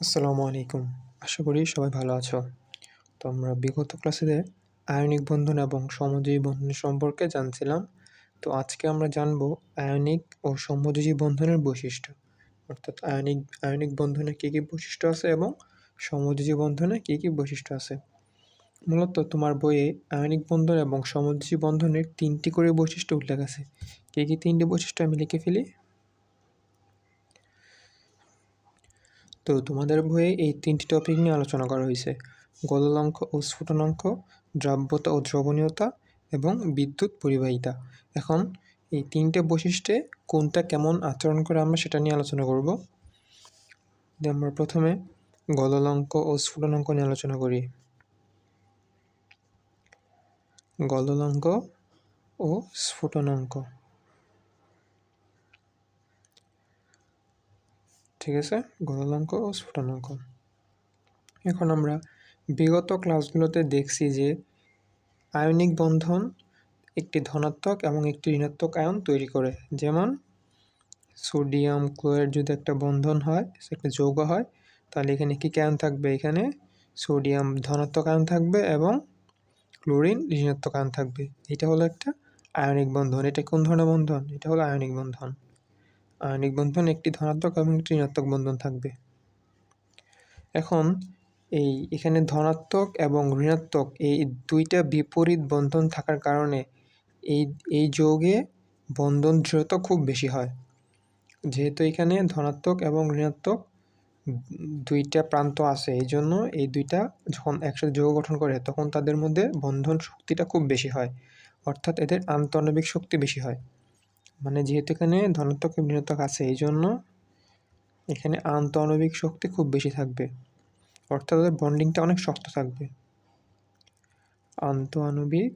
আসসালামু আলাইকুম। আশা করি সবাই ভালো আছো। তো আমরা বিগত ক্লাসে আয়নিক বন্ধন এবং সমযোজী বন্ধন সম্পর্কে জানছিলাম। তো আজকে আমরা জানব আয়নিক ও সমযোজী বন্ধনের বৈশিষ্ট্য। অর্থাৎ আয়নিক বন্ধনে কী, কী বৈশিষ্ট্য আছে এবং সমযোজী বন্ধনে কী, কী বৈশিষ্ট্য আছে। মূলত তোমার বইয়ে আয়নিক বন্ধন এবং সমযোজী বন্ধনের ৩টি করে বৈশিষ্ট্য উল্লেখ আছে। কী, কী ৩টি বৈশিষ্ট্য আমি লিখে ফেলি। তো তোমাদের বইয়ে এই 3টি টপিক নিয়ে আলোচনা করা হয়েছে: গলনাঙ্ক ও স্ফুটনাঙ্ক, দ্রাব্যতা ও দ্রবণীয়তা এবং বিদ্যুৎ পরিবাহিতা। এখন এই 3টে বৈশিষ্ট্যে কোনটা কেমন আচরণ করে আমরা সেটা নিয়ে আলোচনা করব। আমরা প্রথমে গলনাঙ্ক ও স্ফুটনাঙ্ক নিয়ে আলোচনা করি। গলনাঙ্ক ও স্ফুটনাঙ্ক, ঠিক আছে, গলনাঙ্ক ও স্ফুটনাঙ্ক। এখন আমরা বিগত ক্লাসগুলোতে দেখছি যে আয়নিক বন্ধন একটি ধনাত্মক এবং একটি ঋণাত্মক আয়ন তৈরি করে। যেমন সোডিয়াম ক্লোরাইড যদি একটা বন্ধন হয়, একটা যৌগ হয়, তাহলে এখানে কী আয়ন থাকবে? এখানে সোডিয়াম ধনাত্মক আয়ন থাকবে এবং ক্লোরিন ঋণাত্মক আয়ন থাকবে। এটা হলো একটা আয়নিক বন্ধন। এটা কোন ধরনের বন্ধন? এটা হলো আয়নিক বন্ধন। আয়নিক বন্ধন একটি ধনাত্মক এবং একটি ঋণাত্মক বন্ধন থাকবে। এখন এখানে ধনাত্মক এবং ঋণাত্মক এই দুইটা বিপরীত বন্ধন থাকার কারণে এই যৌগে বন্ধন দৃঢ়তা খুব বেশি হয়। যেহেতু এখানে ধনাত্মক এবং ঋণাত্মক দুইটা প্রান্ত আছে, এই জন্য এই দুইটা যখন একসাথে যৌগ গঠন করে তখন তাদের মধ্যে বন্ধন শক্তিটা খুব বেশি হয়, অর্থাৎ এদের আন্তঃআণবিক শক্তি বেশি হয়। মানে যেহেতু এখানে ধনাত্মক এবং ঋণাত্মক আছে, এই জন্য এখানে আন্তঃআণবিক শক্তি খুব বেশি থাকবে, অর্থাৎ ওদের বন্ডিংটা অনেক শক্ত থাকবে। আন্তঃআণবিক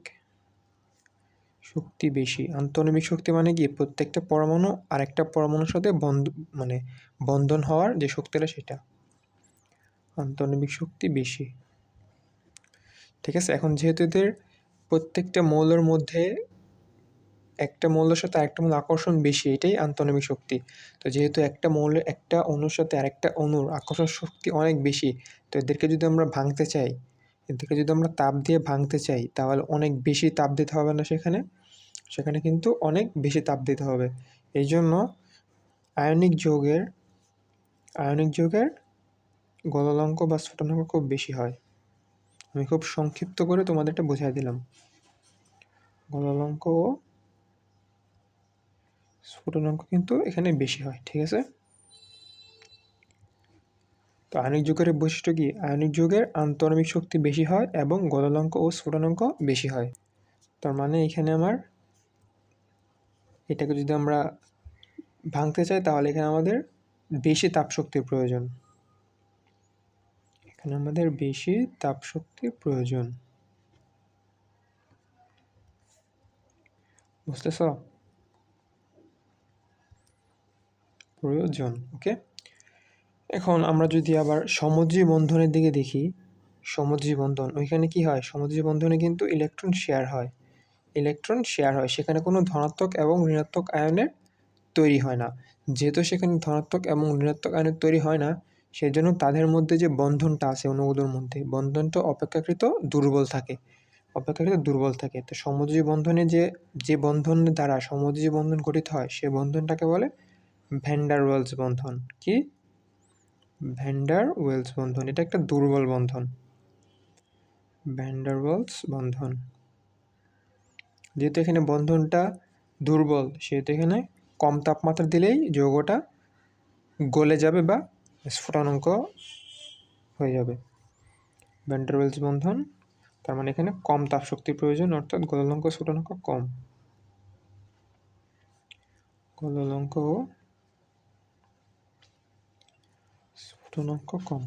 শক্তি বেশি। আন্তঃআণবিক শক্তি মানে কি? প্রত্যেকটা পরমাণু আরেকটা পরমাণুর সাথে বন্ধন হওয়ার যে শক্তিটা, সেটা। আন্তঃআণবিক শক্তি বেশি, ঠিক আছে। এখন যেহেতু এদের প্রত্যেকটা মৌলের মধ্যে একটা মৌলের সাথে আরেকটা মৌল আকর্ষণ বেশি, এটাই আন্তঃআণবিক শক্তি। তো যেহেতু একটা অণুর সাথে আরেকটা অণুর আকর্ষণ শক্তি অনেক বেশি, তো এদেরকে যদি আমরা ভাঙতে চাই, এদেরকে যদি আমরা তাপ দিয়ে ভাঙতে চাই, তাহলে অনেক বেশি তাপ দিতে হবে না, সেখানে কিন্তু অনেক বেশি তাপ দিতে হবে। এই জন্য আয়নিক যৌগের গলনাঙ্ক বা স্ফুটনাঙ্ক খুব বেশি হয়। আমি খুব সংক্ষিপ্ত করে তোমাদের এটা বোঝাই দিলাম। গলনাঙ্ক ও স্ফুটনাঙ্ক কিন্তু এখানে বেশি হয়, ঠিক আছে। তো আয়নিক যৌগের বৈশিষ্ট্য কি? আয়নিক যৌগের আন্তঃআণবিক শক্তি বেশি হয় এবং গলনাঙ্ক ও স্ফুটনাঙ্ক বেশি হয়। তার মানে এখানে এটাকে যদি আমরা ভাঙতে চাই, তাহলে এখানে আমাদের বেশি তাপশক্তির প্রয়োজন। বুঝতেছ? প্রয়োজন, ওকে। এখন আমরা যদি আবার সমযোজী বন্ধনের দিকে দেখি, সমযোজী বন্ধন, ওইখানে কি হয়? সমযোজী বন্ধনে কিন্তু ইলেকট্রন শেয়ার হয়, সেখানে কোনো ধনাত্মক এবং ঋণাত্মক আয়নের তৈরি হয় না। যেহেতু সেখানে ধনাত্মক এবং ঋণাত্মক আয়নের তৈরি হয় না, সেই জন্য তাদের মধ্যে যে বন্ধনটা আছে অণুগুলোর মধ্যে, বন্ধনটা অপেক্ষাকৃত দুর্বল থাকে। তো সমযোজী বন্ধনে যে বন্ধনের দ্বারা সমযোজী বন্ধন গঠিত হয়, সে বন্ধনটাকে বলে ভ্যান ডার ওয়েলস বন্ধন। কি? ভ্যান ডার ওয়েলস বন্ধন। এটা একটা দুর্বল বন্ধন, ভ্যান ডার ওয়েলস বন্ধন। যেহেতু এখানে বন্ধনটা দুর্বল, সেহেতু এখানে কম তাপমাত্রা দিলেই যৌগটা গলে যাবে বা স্ফুটনাঙ্ক হয়ে যাবে। ভ্যান ডার ওয়েলস বন্ধন, তার মানে এখানে কম তাপশক্তির প্রয়োজন, অর্থাৎ গলনাঙ্ক স্ফুটনাঙ্ক কম। গলনাঙ্ক ও স্ফুটনাঙ্ক কম।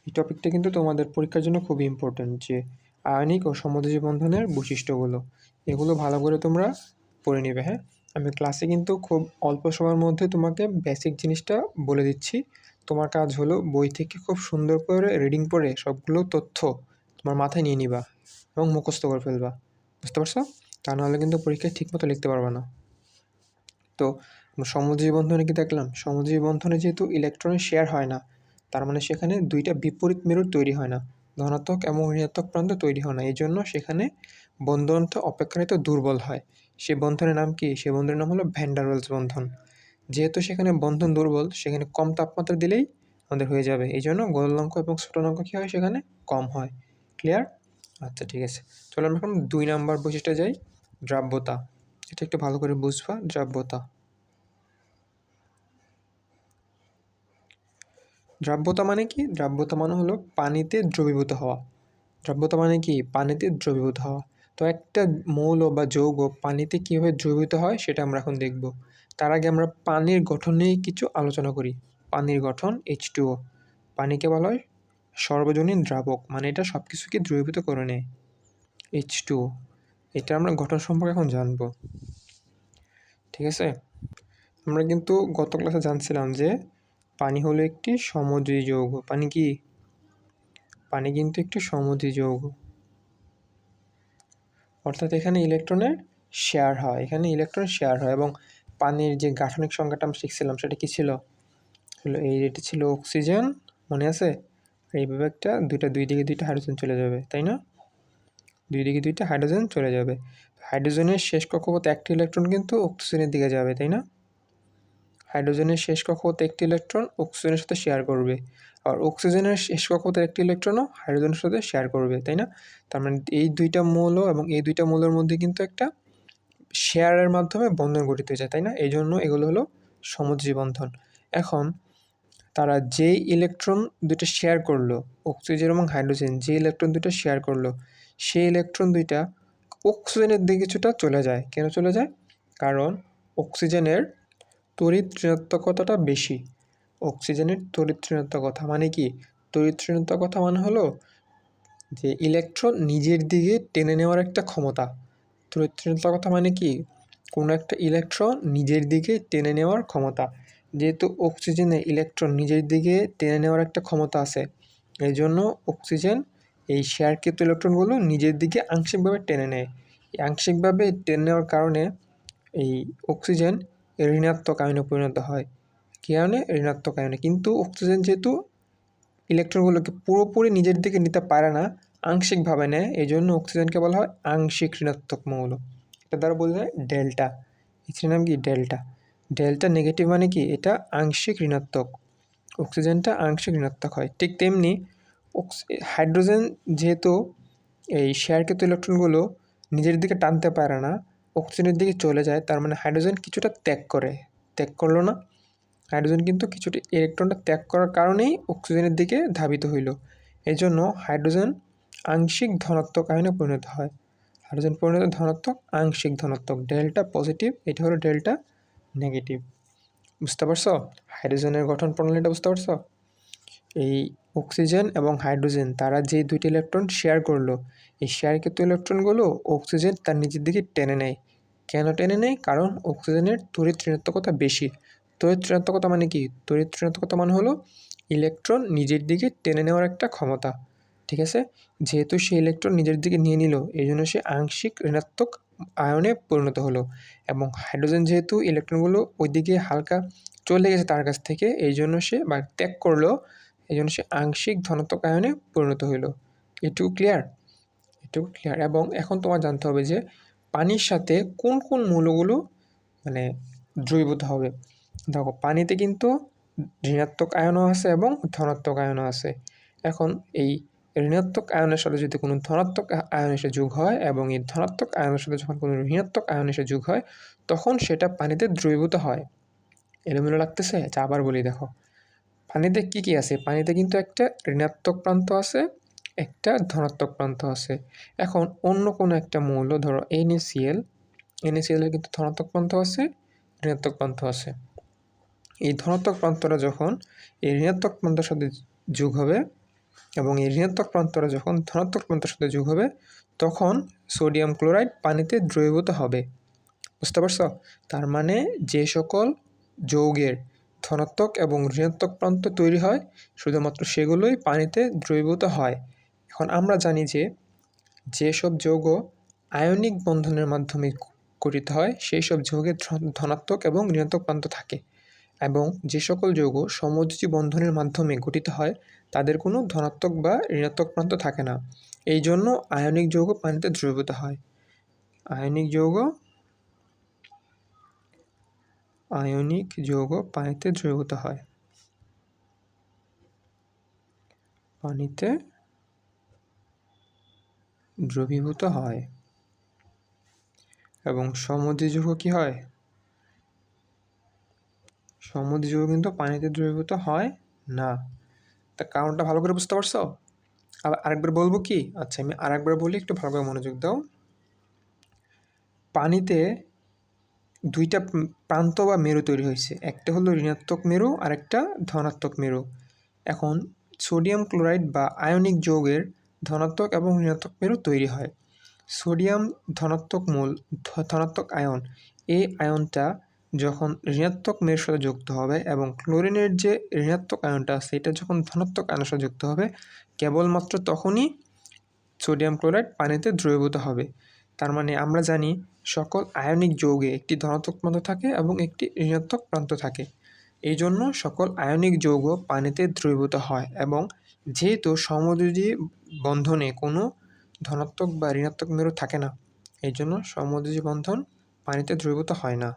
এই টপিকটা কিন্তু তোমাদের পরীক্ষার জন্য খুবই ইম্পর্টেন্ট, যে আয়নিক ও সমযোজী বন্ধনের বৈশিষ্ট্যগুলো, এগুলো ভালো করে তোমরা পড়ে নেবে। হ্যাঁ, আমি ক্লাসে কিন্তু খুব অল্প সময়ের মধ্যে তোমাকে বেসিক জিনিসটা বলে দিচ্ছি। তোমার কাজ হলো বই থেকে খুব সুন্দর করে রিডিং পড়ে সবগুলো তথ্য তোমার মাথায় নিয়ে নিবা এবং মুখস্থ করে ফেলবা। বুঝতে পারছো? তা নাহলে কিন্তু পরীক্ষায় ঠিকমতো লিখতে পারবা না। তো সমযোজী বন্ধনে কি দেখলাম? সমযোজী বন্ধনে যেহেতু ইলেকট্রনের শেয়ার হয় না, তার মানে সেখানে দুইটা বিপরীত মেরুর তৈরি হয় না, ধনাত্মক এবং ঋণাত্মক প্রান্ত তৈরি হয় না। এই জন্য সেখানে বন্ধনটা অপেক্ষাকৃত দুর্বল হয়। সেই বন্ধনের নাম কি? সেই বন্ধনের নাম হলো ভ্যান ডার ওয়েলস বন্ধন। যেহেতু সেখানে বন্ধন দুর্বল, সেখানে কম তাপমাত্রা দিলেই আমাদের হয়ে যাবে। এই জন্য গোলনাঙ্ক এবং স্ফুটনাঙ্ক কী হয়? সেখানে কম হয়। ক্লিয়ার? আচ্ছা, ঠিক আছে। চলো আমরা এখন 2 নাম্বার বৈশিষ্ট্যে যাই, দ্রাব্যতা। এটা একটু ভালো করে বুঝবা, দ্রাব্যতা। দ্রাব্যতা মানে কি? দ্রাব্যতা মানে হলো পানিতে দ্রবীভূত হওয়া। দ্রাব্যতা মানে কি? পানিতে দ্রবীভূত হওয়া। তো একটা মৌল বা যৌগ পানিতে কীভাবে দ্রবীভূত হয় সেটা আমরা এখন দেখব। তার আগে আমরা পানির গঠন নিয়ে কিছু আলোচনা করি। পানির গঠন H2O। পানিকে বলা হয় সর্বজনীন দ্রাবক, মানে এটা সব কিছুকে দ্রবীভূত করে নেয়। H2O, এটা আমরা গঠন সম্পর্কে এখন জানব। ঠিক আছে? আমরা কিন্তু গত ক্লাসে জানছিলাম যে পানি হলো একটি সমযোজী যৌগ। পানি কি? পানি কিন্তু একটি সমযোজী যৌগ, অর্থাৎ এখানে ইলেকট্রনের শেয়ার হয়, এবং পানির যে গাঠনিক সংখ্যাটা আমরা শিখছিলাম সেটা কি ছিল? এটি ছিল অক্সিজেন, মনে আছে? এই বিভাগটা দুই দিকে দুইটা হাইড্রোজেন চলে যাবে, তাই না? দুই দিকে দুইটা হাইড্রোজেন চলে যাবে। হাইড্রোজেনের শেষ কক্ষপথে একটি ইলেকট্রন কিন্তু অক্সিজেনের দিকে যাবে, তাই না? হাইড্রোজেনের শেষ কক্ষপথে একটি ইলেকট্রন অক্সিজেনের সাথে শেয়ার করবে, আর অক্সিজেনের শেষ কক্ষপথে একটি ইলেকট্রনও হাইড্রোজেনের সাথে শেয়ার করবে, তাই না? তার মানে এই দুইটা মৌল এবং এই দুইটা মৌলের মধ্যে কিন্তু একটা শেয়ারের মাধ্যমে বন্ধন গঠিত হয়ে যায়, তাই না? এই জন্য এগুলো হলো সমযোজী বন্ধন। এখন তারা যে ইলেকট্রন দুটো শেয়ার করলো, অক্সিজেন এবং হাইড্রোজেন যে ইলেকট্রন দুটো শেয়ার করলো, সেই ইলেকট্রন দুইটা অক্সিজেনের দিকে কিছুটা চলে যায়। কেন চলে যায়? কারণ অক্সিজেনের তড়িৎ ঋণাত্মকতাটা বেশি। অক্সিজেনের তড়িৎ ঋণাত্মকতা মানে কি? তড়িৎ ঋণাত্মকতা মানে হলো যে ইলেকট্রন নিজের দিকে টেনে নেওয়ার একটা ক্ষমতা। তড়িৎ ঋণাত্মকতা মানে কি? কোনো একটা ইলেকট্রন নিজের দিকে টেনে নেওয়ার ক্ষমতা। যেহেতু অক্সিজেনে ইলেকট্রন নিজের দিকে টেনে নেওয়ার একটা ক্ষমতা আছে, এই জন্য অক্সিজেন এই শেয়ারকৃত ইলেকট্রনগুলো নিজের দিকে আংশিকভাবে টেনে নেয়। এই আংশিকভাবে টেনে নেওয়ার কারণে এই অক্সিজেন ঋণাত্মক আয়নে পরিণত হয়। কী আয়নে? ঋণাত্মক আয়নে। কিন্তু অক্সিজেন যেহেতু ইলেকট্রনগুলোকে পুরোপুরি নিজের দিকে নিতে পারে না, আংশিকভাবে নেয়, এই জন্য অক্সিজেনকে বলা হয় আংশিক ঋণাত্মক মৌল। এটা দ্বারা বোঝা যায় ডেল্টা। এর নাম কি? ডেল্টা। ডেল্টা নেগেটিভ মানে কি? এটা আংশিক ঋণাত্মক। অক্সিজেনটা আংশিক ঋণাত্মক হয়। ঠিক তেমনি হাইড্রোজেন যেহেতু এই শেয়ারকৃত ইলেকট্রনগুলো নিজের দিকে টানতে পারে না, অক্সিজেনের দিকে চলে যায়, তার মানে হাইড্রোজেন কিছুটা ত্যাগ করে। ত্যাগ করলো না? হাইড্রোজেন কিন্তু কিছুটা ইলেকট্রনটা ত্যাগ করার কারণেই অক্সিজেনের দিকে ধাবিত হইল। এই জন্য হাইড্রোজেন আংশিক ধনাত্মক আয়নে পরিণত হয়। হাইড্রোজেন পরিণত ধনাত্মক, আংশিক ধনাত্মক। ডেল্টা পজিটিভ, এটা হলো ডেল্টা নেগেটিভ। বুঝতে পারছো? হাইড্রোজেনের গঠন প্রণালীটা বুঝতে পারছো? এই অক্সিজেন এবং হাইড্রোজেন তারা যে দুইটি ইলেকট্রন শেয়ার করলো, এই শেয়ারকৃত ইলেকট্রনগুলো অক্সিজেন তার নিজের দিকে টেনে নেয়। কেন টেনে নেয়? কারণ অক্সিজেনের তড়িৎ ঋণাত্মকতা বেশি। তড়িৎ ঋণাত্মকতা মানে কি? তড়িৎ ঋণাত্মকতা মানে হলো ইলেকট্রন নিজের দিকে টেনে নেওয়ার একটা ক্ষমতা। ঠিক আছে? যেহেতু সে ইলেকট্রন নিজের দিকে নিয়ে নিল, এই জন্য সে আংশিক ঋণাত্মক আয়নে পরিণত হলো। এবং হাইড্রোজেন যেহেতু ইলেকট্রনগুলো ওইদিকে হালকা চলে গেছে তার কাছ থেকে, এই জন্য সে বা ত্যাগ করলো, এই জন্য সে আংশিক ধনাত্মক আয়নে পরিণত হইল। এটুকু ক্লিয়ার? এটুকু ক্লিয়ার। এবং এখন তোমার জানতে হবে যে পানির সাথে কোন কোন মৌলগুলো মানে দ্রবীভূত হবে। দেখো, পানিতে কিন্তু ঋণাত্মক আয়নও আছে এবং ধনাত্মক আয়নও আছে। এখন এই ঋণাত্মক আয়নের সাথে যদি কোনো ধনাত্মক আয়ন এসে যোগ হয় এবং এই ধনাত্মক আয়নের সাথে যখন কোনো ঋণাত্মক আয়ন এসে যোগ হয়, তখন সেটা পানিতে দ্রবীভূত হয়। এলোমেলো লাগতেছে? আবার বলি, দেখো পানিতে কি কি আছে? পানিতে কিন্তু একটা ঋণাত্মক প্রান্ত আছে, একটা ধনাত্মক প্রান্ত আছে। এখন অন্য কোনো একটা মৌল, ধরো NaCl, এর কিন্তু ধনাত্মক প্রান্ত আছে, ঋণাত্মক প্রান্ত আছে। এই ধনাত্মক প্রান্তটা যখন এই ঋণাত্মক প্রান্তের সাথে যোগ হবে এবং এই ঋণাত্মক প্রান্তটা যখন ধনাত্মক প্রান্তের সাথে যোগ হবে, তখন সোডিয়াম ক্লোরাইড পানিতে দ্রবীভূত হবে। বুঝতে পারছো? তার মানে যে সকল যৌগের ধনাত্মক এবং ঋণাত্মক প্রান্ত তৈরি হয়, শুধুমাত্র সেগুলোই পানিতে দ্রবীভূত হয়। এখন আমরা জানি যে যেসব যৌগ আয়নিক বন্ধনের মাধ্যমে গঠিত হয়, সেই সব যৌগের ধনাত্মক এবং ঋণাত্মক প্রান্ত থাকে। এবং যে সকল যৌগ সমযোজী বন্ধনের মাধ্যমে গঠিত হয় তাদের কোনো ধনাত্মক বা ঋণাত্মক প্রান্ত থাকে না। এই জন্য আয়নিক যৌগ পানিতে দ্রবীভূত হয়। আয়নিক যৌগ পানিতে দ্রবীভূত হয়। পানিতে দ্রবীভূত হয়। এবং সমযোজী যৌগ কি হয়? সমযোজী যৌগ কিন্তু পানিতে দ্রবীভূত হয় না। তার কারণটা ভালো করে বুঝতে পারছো? আবার আরেকবার বলবো কি? আচ্ছা, আমি আরেকবার বলি, একটু ভালো করে মনোযোগ দাও। পানিতে দুইটা প্রান্ত বা মেরু তৈরি হয়েছে, একটা হলো ঋণাত্মক মেরু আর একটা ধনাত্মক মেরু। এখন সোডিয়াম ক্লোরাইড বা আয়নিক যৌগের ধনাত্মক এবং ঋণাত্মক মেরু তৈরি হয়। সোডিয়াম ধনাত্মক আয়ন, এই আয়নটা যখন ঋণাত্মক মেরুর সাথে যুক্ত হবে এবং ক্লোরিনের যে ঋণাত্মক আয়নটা আছে এটা যখন ধনাত্মক আয়নের সাথে যুক্ত হবে, কেবলমাত্র তখনই সোডিয়াম ক্লোরাইড পানিতে দ্রবীভূত হবে। তার মানে আমরা জানি সকল আয়নিক যৌগে একটি ধনাত্মক প্রান্ত থাকে এবং একটি ঋণাত্মক প্রান্ত থাকে। এই জন্য সকল আয়নিক যৌগ পানিতে দ্রবীভূত হয় এবং যেহেতু সমযোজী বন্ধনে কোনো ধনাত্মক বা ঋণাত্মক মেরু থাকে না, এই জন্য সমযোজী বন্ধন পানিতে দ্রবীভূত হয় না।